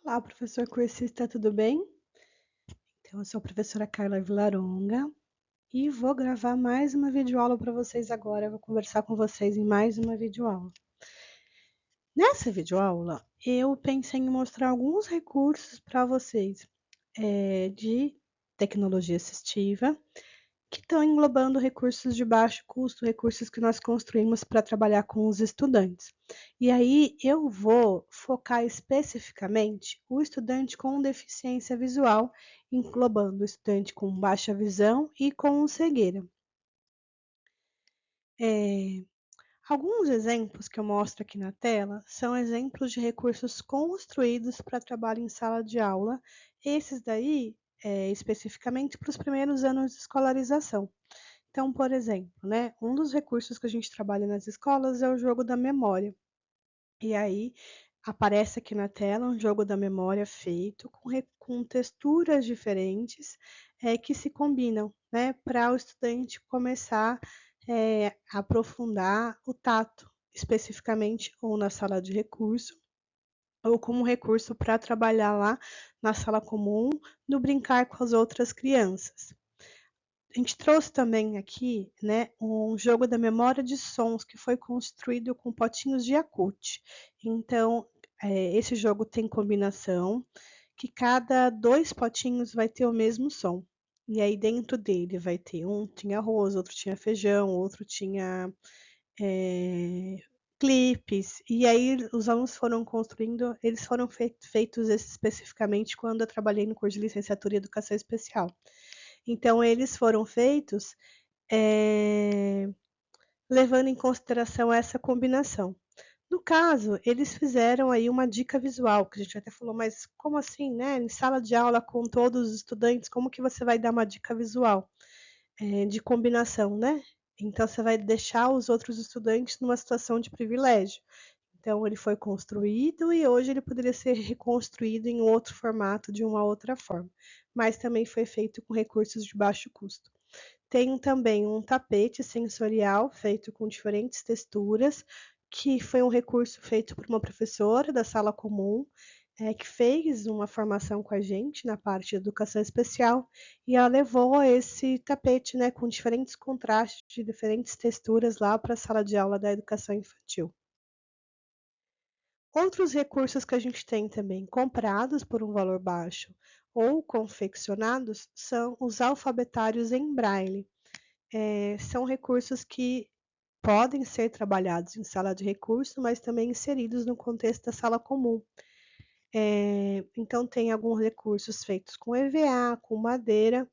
Olá, professor cursista, tudo bem? Então, eu sou a professora Carla Vilaronga e vou gravar mais uma videoaula para vocês agora. Eu vou conversar com vocês em mais uma videoaula. Nessa videoaula, eu pensei em mostrar alguns recursos para vocês de tecnologia assistiva que estão englobando recursos de baixo custo, recursos que nós construímos para trabalhar com os estudantes. E aí eu vou focar especificamente o estudante com deficiência visual, englobando o estudante com baixa visão e com cegueira. Alguns exemplos que eu mostro aqui na tela são exemplos de recursos construídos para trabalho em sala de aula, esses daí especificamente para os primeiros anos de escolarização. Então, por exemplo, né, um dos recursos que a gente trabalha nas escolas é o jogo da memória. E aí aparece aqui na tela um jogo da memória feito com texturas diferentes que se combinam, né, para o estudante começar a aprofundar o tato, especificamente ou na sala de recurso, ou como recurso para trabalhar lá na sala comum, no brincar com as outras crianças. A gente trouxe também aqui, né, um jogo da memória de sons que foi construído com potinhos de Yakult. Então, esse jogo tem combinação que cada 2 potinhos vai ter o mesmo som. E aí dentro dele vai ter um tinha arroz, outro tinha feijão, outro tinha, clipes. E aí os alunos foram construindo, eles foram feitos especificamente quando eu trabalhei no curso de licenciatura em educação especial. Então, eles foram feitos levando em consideração essa combinação. No caso, eles fizeram aí uma dica visual, que a gente até falou, mas como assim, né? Em sala de aula com todos os estudantes, como que você vai dar uma dica visual de combinação, né? Então, você vai deixar os outros estudantes numa situação de privilégio. Então, ele foi construído e hoje ele poderia ser reconstruído em outro formato, de uma outra forma. Mas também foi feito com recursos de baixo custo. Tem também um tapete sensorial feito com diferentes texturas, que foi um recurso feito por uma professora da sala comum, que fez uma formação com a gente na parte de educação especial, e ela levou esse tapete, né, com diferentes contrastes, de diferentes texturas lá para a sala de aula da educação infantil. Outros recursos que a gente tem também comprados por um valor baixo ou confeccionados são os alfabetários em braille. São recursos que podem ser trabalhados em sala de recurso, mas também inseridos no contexto da sala comum. Então, tem alguns recursos feitos com EVA, com madeira,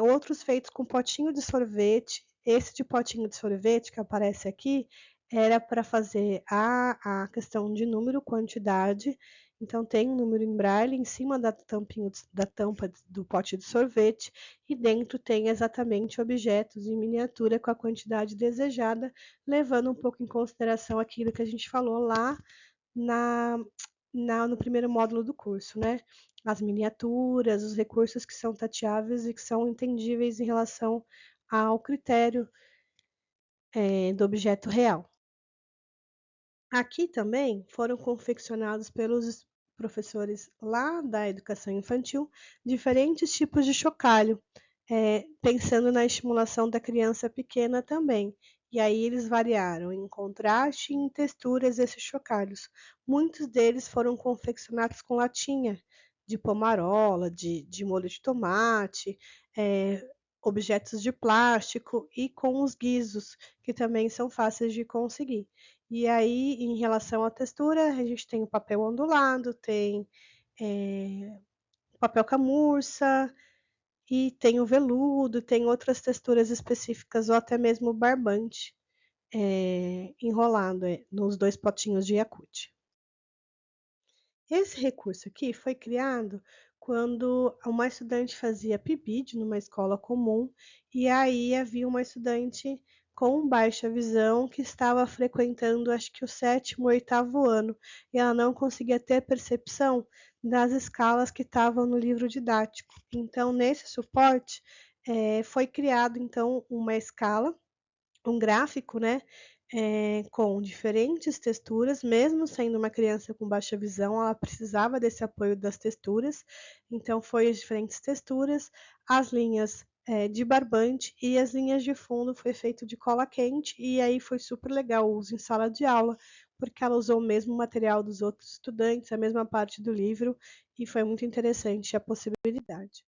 outros feitos com potinho de sorvete. Esse de potinho de sorvete que aparece aqui era para fazer a questão de número, quantidade. Então, tem um número em braille em cima da tampa do pote de sorvete, e dentro tem exatamente objetos em miniatura com a quantidade desejada, levando um pouco em consideração aquilo que a gente falou lá na, no primeiro módulo do curso, né? As miniaturas, os recursos que são tateáveis e que são entendíveis em relação ao critério do objeto real. Aqui também foram confeccionados pelos professores lá da educação infantil diferentes tipos de chocalho, pensando na estimulação da criança pequena também. E aí eles variaram em contraste e em texturas esses chocalhos. Muitos deles foram confeccionados com latinha de pomarola, de molho de tomate, objetos de plástico e com os guizos, que também são fáceis de conseguir. E aí, em relação à textura, a gente tem o papel ondulado, tem papel camurça, e tem o veludo, tem outras texturas específicas, ou até mesmo o barbante enrolado nos 2 potinhos de Yakult. Esse recurso aqui foi criado quando uma estudante fazia PIBID numa escola comum, e aí havia uma estudante com baixa visão que estava frequentando, acho que o 7º, 8º ano, e ela não conseguia ter percepção das escalas que estavam no livro didático. Então, nesse suporte, foi criado então uma escala, um gráfico, né, com diferentes texturas, mesmo sendo uma criança com baixa visão, ela precisava desse apoio das texturas, então foi as diferentes texturas, as linhas, de barbante e as linhas de fundo foi feito de cola quente, e aí foi super legal o uso em sala de aula, porque ela usou o mesmo material dos outros estudantes, a mesma parte do livro, e foi muito interessante a possibilidade.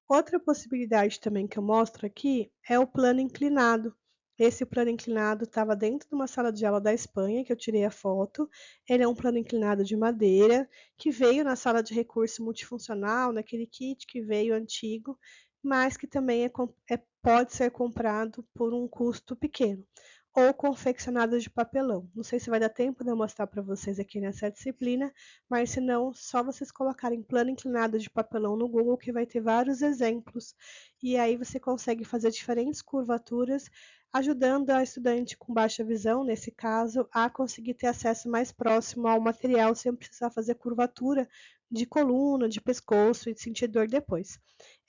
Outra possibilidade também que eu mostro aqui é o plano inclinado. Esse plano inclinado estava dentro de uma sala de aula da Espanha, que eu tirei a foto. Ele é um plano inclinado de madeira, que veio na sala de recurso multifuncional, naquele kit que veio antigo, mas que também pode ser comprado por um custo pequeno, ou confeccionado de papelão. Não sei se vai dar tempo de eu mostrar para vocês aqui nessa disciplina, mas se não, só vocês colocarem plano inclinado de papelão no Google que vai ter vários exemplos. E aí você consegue fazer diferentes curvaturas, ajudando a estudante com baixa visão, nesse caso, a conseguir ter acesso mais próximo ao material sem precisar fazer curvatura de coluna, de pescoço e de sentir dor depois.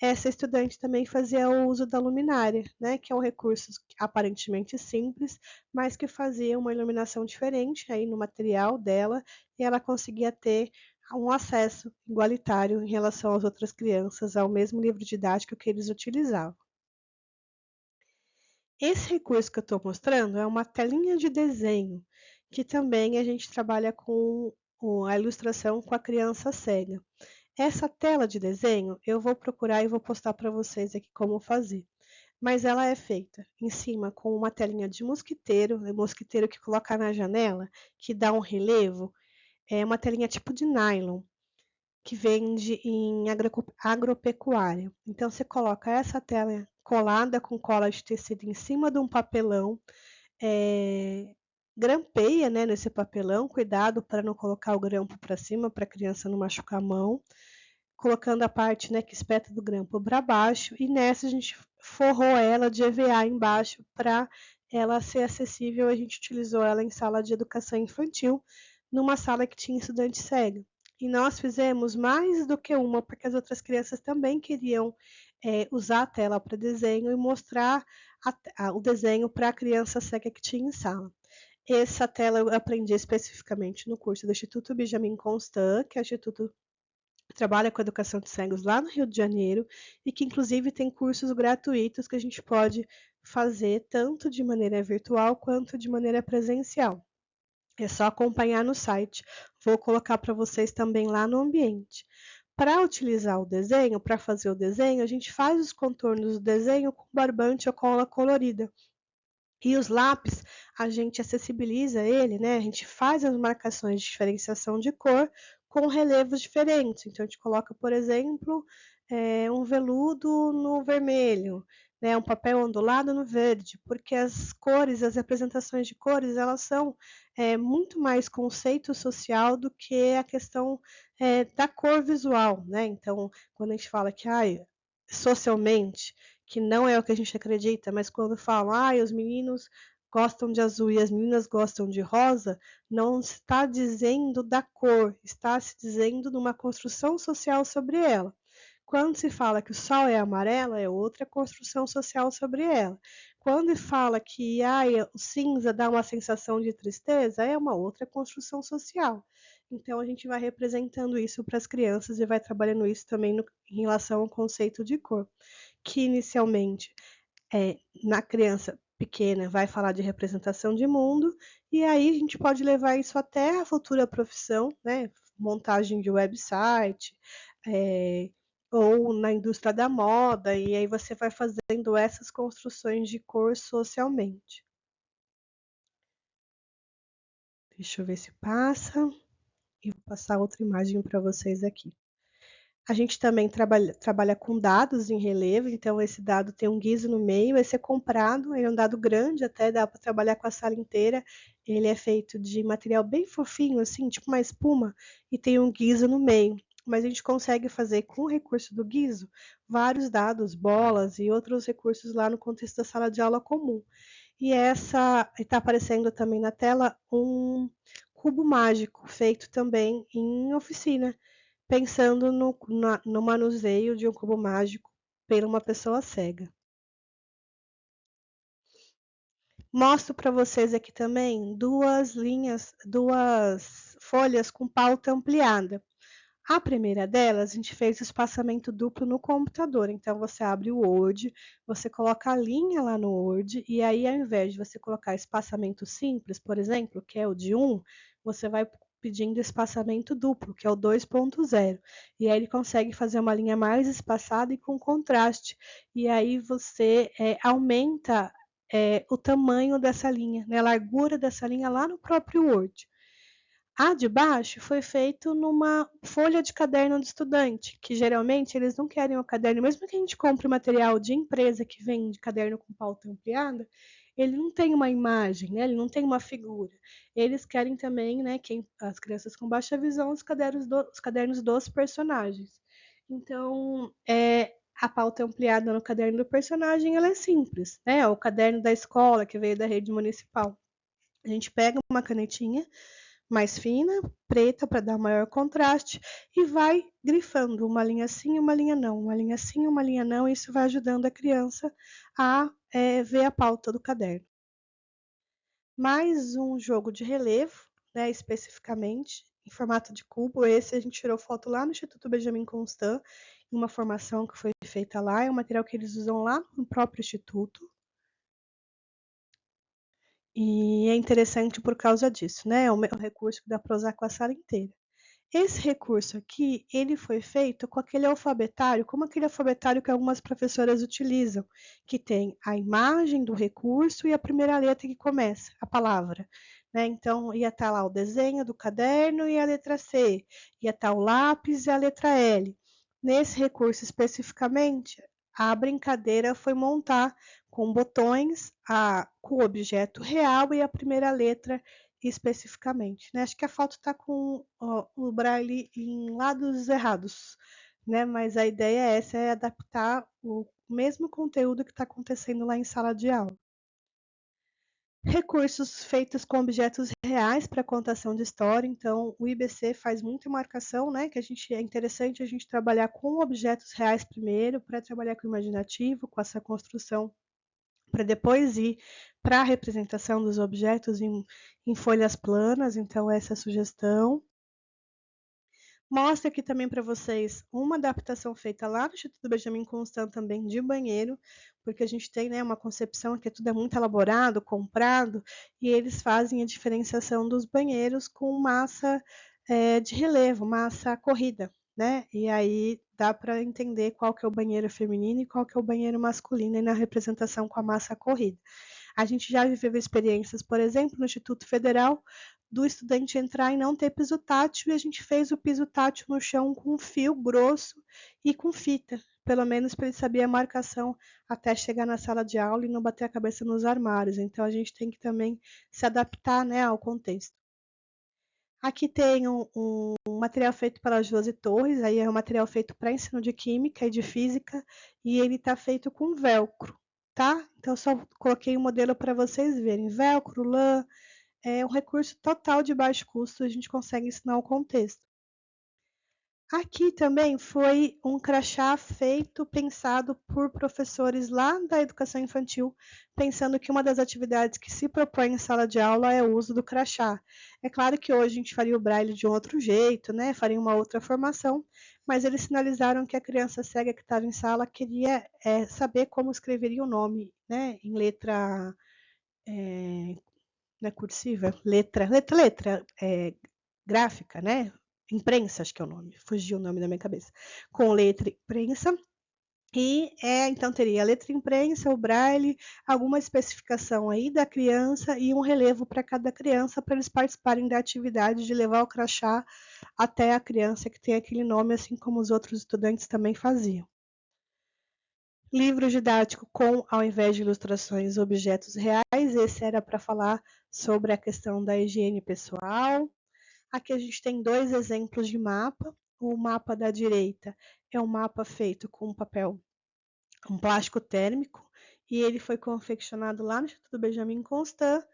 Essa estudante também fazia o uso da luminária, né, que é um recurso aparentemente simples, mas que fazia uma iluminação diferente aí no material dela, e ela conseguia ter um acesso igualitário em relação às outras crianças ao mesmo livro didático que eles utilizavam. Esse recurso que eu estou mostrando é uma telinha de desenho, que também a gente trabalha com a ilustração com a criança cega. Essa tela de desenho eu vou procurar e vou postar para vocês aqui como fazer. Mas ela é feita em cima com uma telinha de mosquiteiro, é mosquiteiro que coloca na janela, que dá um relevo, é uma telinha tipo de nylon, que vende em agropecuária. Então você coloca essa tela colada com cola de tecido em cima de um papelão, grampeia, né, nesse papelão, cuidado para não colocar o grampo para cima, para a criança não machucar a mão, colocando a parte, né, que espeta do grampo para baixo, e nessa a gente forrou ela de EVA embaixo para ela ser acessível. A gente utilizou ela em sala de educação infantil, numa sala que tinha estudante cego. E nós fizemos mais do que uma, porque as outras crianças também queriam usar a tela para desenho e mostrar o desenho para a criança cega que tinha em sala. Essa tela eu aprendi especificamente no curso do Instituto Benjamin Constant, que é o Instituto que trabalha com a educação de cegos lá no Rio de Janeiro, e que inclusive tem cursos gratuitos que a gente pode fazer tanto de maneira virtual quanto de maneira presencial. É só acompanhar no site. Vou colocar para vocês também lá no ambiente. Para utilizar o desenho, para fazer o desenho, a gente faz os contornos do desenho com barbante ou cola colorida. E os lápis, a gente acessibiliza ele, né? A gente faz as marcações de diferenciação de cor com relevos diferentes. Então, a gente coloca, por exemplo, um veludo no vermelho, né? Um papel ondulado no verde, porque as cores, as representações de cores, elas são muito mais conceito social do que a questão da cor visual, né? Então, quando a gente fala que socialmente, que não é o que a gente acredita, mas quando falam, os meninos gostam de azul e as meninas gostam de rosa, não está dizendo da cor, está se dizendo de uma construção social sobre ela. Quando se fala que o sol é amarelo, é outra construção social sobre ela. Quando fala que o cinza dá uma sensação de tristeza, é uma outra construção social. Então, a gente vai representando isso para as crianças e vai trabalhando isso também em relação ao conceito de cor, que inicialmente na criança pequena vai falar de representação de mundo, e aí a gente pode levar isso até a futura profissão, né? Montagem de website, ou na indústria da moda, e aí você vai fazendo essas construções de cor socialmente. Deixa eu ver se passa, e vou passar outra imagem para vocês aqui. A gente também trabalha com dados em relevo, então esse dado tem um guiso no meio, esse é comprado, ele é um dado grande, até dá para trabalhar com a sala inteira. Ele é feito de material bem fofinho, assim, tipo uma espuma, e tem um guiso no meio. Mas a gente consegue fazer com o recurso do guiso vários dados, bolas e outros recursos lá no contexto da sala de aula comum. E essa está aparecendo também na tela um cubo mágico, feito também em oficina, pensando no manuseio de um cubo mágico por uma pessoa cega. Mostro para vocês aqui também duas folhas com pauta ampliada. A primeira delas, a gente fez espaçamento duplo no computador. Então, você abre o Word, você coloca a linha lá no Word, e aí, ao invés de você colocar espaçamento simples, por exemplo, que é o de 1, você vai pedindo espaçamento duplo, que é o 2.0. E aí ele consegue fazer uma linha mais espaçada e com contraste. E aí você aumenta o tamanho dessa linha, né, a largura dessa linha lá no próprio Word. A de baixo foi feito numa folha de caderno do estudante, que geralmente eles não querem o caderno, mesmo que a gente compre material de empresa que vem de caderno com pauta ampliada, ele não tem uma imagem, né? Ele não tem uma figura. Eles querem também, né, as crianças com baixa visão, os cadernos dos personagens. Então, a pauta ampliada no caderno do personagem ela é simples, né? O caderno da escola que veio da rede municipal. A gente pega uma canetinha mais fina, preta para dar maior contraste e vai grifando uma linha sim, uma linha não, uma linha sim, uma linha não, e isso vai ajudando a criança a ver a pauta do caderno. Mais um jogo de relevo, né, especificamente, em formato de cubo. Esse a gente tirou foto lá no Instituto Benjamin Constant, em uma formação que foi feita lá, é um material que eles usam lá no próprio instituto. E é interessante por causa disso, né? É um recurso que dá para usar com a sala inteira. Esse recurso aqui, ele foi feito com aquele alfabetário, como aquele alfabetário que algumas professoras utilizam, que tem a imagem do recurso e a primeira letra que começa, a palavra. Né? Então, ia estar lá o desenho do caderno e a letra C, ia estar o lápis e a letra L. Nesse recurso especificamente, a brincadeira foi montar com botões, com o objeto real e a primeira letra especificamente. Né? Acho que a foto está com o braille em lados errados, né? Mas a ideia é essa, é adaptar o mesmo conteúdo que está acontecendo lá em sala de aula. Recursos feitos com objetos reais para contação de história, então o IBC faz muita marcação, né? Que é interessante a gente trabalhar com objetos reais primeiro, para trabalhar com o imaginativo, com essa construção para depois ir para a representação dos objetos em folhas planas, então essa é a sugestão. Mostra aqui também para vocês uma adaptação feita lá no Instituto Benjamin Constant também de banheiro, porque a gente tem, né, uma concepção que tudo é muito elaborado, comprado, e eles fazem a diferenciação dos banheiros com massa de relevo, massa corrida, né? E aí dá para entender qual que é o banheiro feminino e qual que é o banheiro masculino e na representação com a massa corrida. A gente já viveu experiências, por exemplo, no Instituto Federal, do estudante entrar e não ter piso tátil, e a gente fez o piso tátil no chão com fio grosso e com fita, pelo menos para ele saber a marcação até chegar na sala de aula e não bater a cabeça nos armários. Então a gente tem que também se adaptar, né, ao contexto. Aqui tem um material feito pela Josi Torres, aí é um material feito para ensino de química e de física, e ele está feito com velcro, tá? Então só coloquei o modelo para vocês verem. Velcro, lã, é um recurso total de baixo custo, a gente consegue ensinar o contexto. Aqui também foi um crachá feito, pensado por professores lá da educação infantil, pensando que uma das atividades que se propõe em sala de aula é o uso do crachá. É claro que hoje a gente faria o braille de um outro jeito, né? Faria uma outra formação, mas eles sinalizaram que a criança cega que estava em sala queria saber como escreveria o nome, né? Em letra não é cursiva? Letra, gráfica, né? Imprensa, acho que é o nome, fugiu o nome da minha cabeça. Com letra imprensa. E então teria a letra imprensa, o braille, alguma especificação aí da criança e um relevo para cada criança para eles participarem da atividade de levar o crachá até a criança que tem aquele nome, assim como os outros estudantes também faziam. Livro didático com, ao invés de ilustrações, objetos reais. Esse era para falar sobre a questão da higiene pessoal. Aqui a gente tem dois exemplos de mapa. O mapa da direita é um mapa feito com papel, um plástico térmico, e ele foi confeccionado lá no Instituto Benjamin Constant.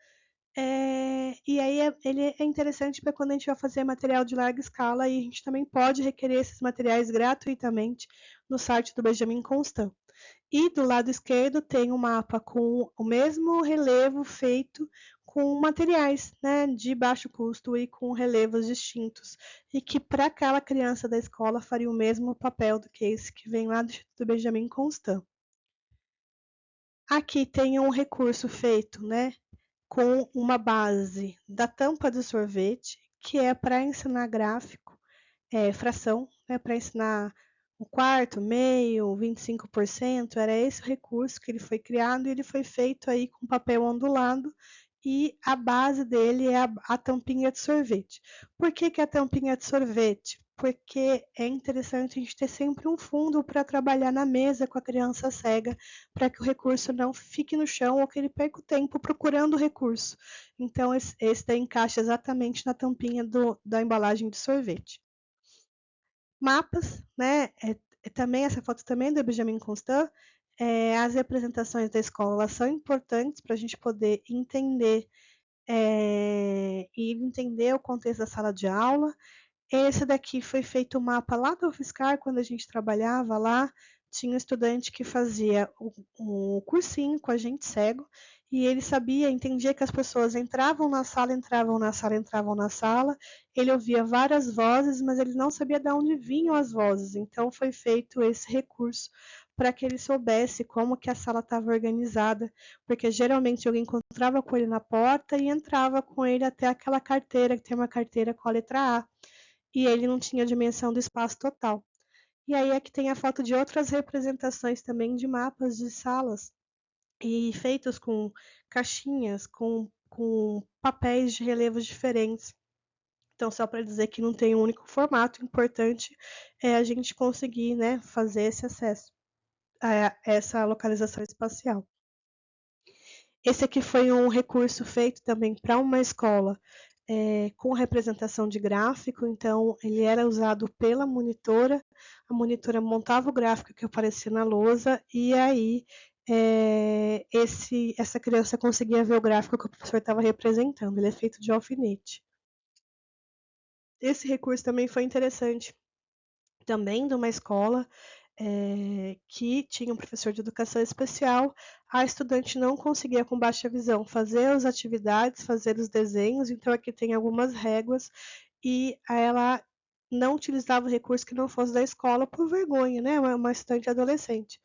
E aí ele é interessante para quando a gente vai fazer material de larga escala, e a gente também pode requerer esses materiais gratuitamente no site do Benjamin Constant. E do lado esquerdo tem um mapa com o mesmo relevo feito com materiais, né, de baixo custo e com relevos distintos, e que para aquela criança da escola faria o mesmo papel do que esse que vem lá do Instituto Benjamin Constant. Aqui tem um recurso feito, né, com uma base da tampa de sorvete, que é para ensinar gráfico, fração, né, para ensinar um quarto, meio, 25%, era esse o recurso que ele foi criado e ele foi feito aí com papel ondulado e a base dele é a tampinha de sorvete. Por que, que é a tampinha de sorvete? Porque é interessante a gente ter sempre um fundo para trabalhar na mesa com a criança cega, para que o recurso não fique no chão ou que ele perca o tempo procurando o recurso. Então, esse daí encaixa exatamente na tampinha da embalagem de sorvete. Mapas, né? Também essa foto também é do Benjamin Constant. As representações da escola são importantes para a gente poder entender e entender o contexto da sala de aula. Esse daqui foi feito o mapa lá do UFSCar, quando a gente trabalhava lá, tinha um estudante que fazia um cursinho com a gente cego, e ele sabia, entendia que as pessoas entravam na sala, entravam na sala, entravam na sala, ele ouvia várias vozes, mas ele não sabia de onde vinham as vozes, então foi feito esse recurso para que ele soubesse como que a sala estava organizada, porque geralmente alguém encontrava com ele na porta e entrava com ele até aquela carteira, que tem uma carteira com a letra A, e ele não tinha dimensão do espaço total. E aí aqui tem a foto de outras representações também de mapas de salas, e feitos com caixinhas, com papéis de relevos diferentes. Então, só para dizer que não tem um único formato, importante é a gente conseguir, né, fazer esse acesso a essa localização espacial. Esse aqui foi um recurso feito também para uma escola com representação de gráfico, então ele era usado pela monitora, a monitora montava o gráfico que aparecia na lousa e aí essa criança conseguia ver o gráfico que o professor estava representando, ele é feito de alfinete. Esse recurso também foi interessante, também de uma escola que tinha um professor de educação especial, a estudante não conseguia, com baixa visão, fazer as atividades, fazer os desenhos, então aqui tem algumas réguas, e ela não utilizava o recurso que não fosse da escola por vergonha, né? Uma estudante adolescente.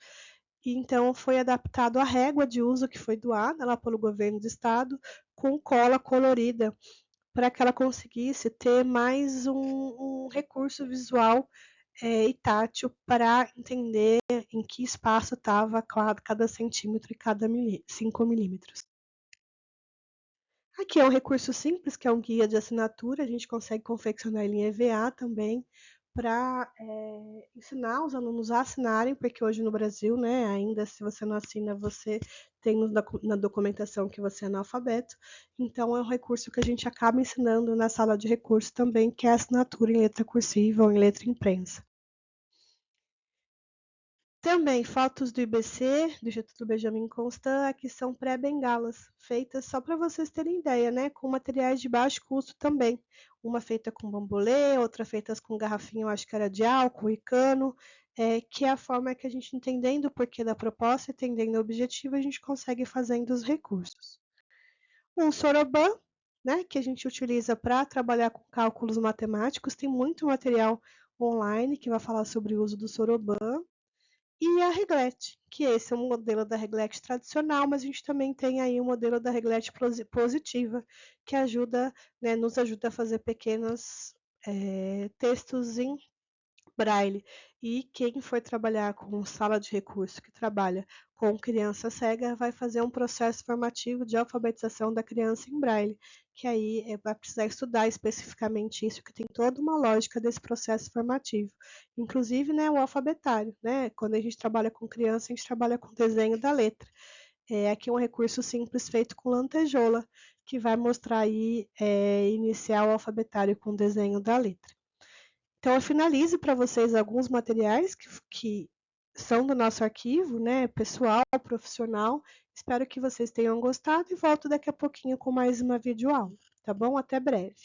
E então foi adaptado a régua de uso que foi doada lá pelo governo do estado, com cola colorida, para que ela conseguisse ter mais um recurso visual e tátil para entender em que espaço estava cada centímetro e cada 5 milímetros. Aqui é um recurso simples, que é um guia de assinatura, a gente consegue confeccionar ele em EVA também, para ensinar os alunos a assinarem, porque hoje no Brasil, né, ainda se você não assina, você tem na documentação que você é analfabeto, então é um recurso que a gente acaba ensinando na sala de recursos também, que é a assinatura em letra cursiva ou em letra impressa. Também fotos do IBC, do Instituto Benjamin Constant, que são pré-bengalas, feitas só para vocês terem ideia, né? Com materiais de baixo custo também. Uma feita com bambolê, outra feita com garrafinha, eu acho que era de álcool e cano, que é a forma que a gente, entendendo o porquê da proposta, entendendo o objetivo, a gente consegue fazendo os recursos. Um soroban, né, que a gente utiliza para trabalhar com cálculos matemáticos, tem muito material online que vai falar sobre o uso do soroban. E a reglete, que esse é um modelo da reglete tradicional, mas a gente também tem aí o modelo da reglete positiva, que ajuda, né, nos ajuda a fazer pequenos textos em braille. E quem for trabalhar com sala de recurso, que trabalha com criança cega, vai fazer um processo formativo de alfabetização da criança em braille, que aí vai precisar estudar especificamente isso, que tem toda uma lógica desse processo formativo. Inclusive, né, o alfabetário, né? Quando a gente trabalha com criança, a gente trabalha com desenho da letra. Aqui é um recurso simples feito com lantejola, que vai mostrar aí, iniciar o alfabetário com desenho da letra. Então, eu finalizo para vocês alguns materiais que são do nosso arquivo, né, pessoal, profissional. Espero que vocês tenham gostado e volto daqui a pouquinho com mais uma videoaula, tá bom? Até breve.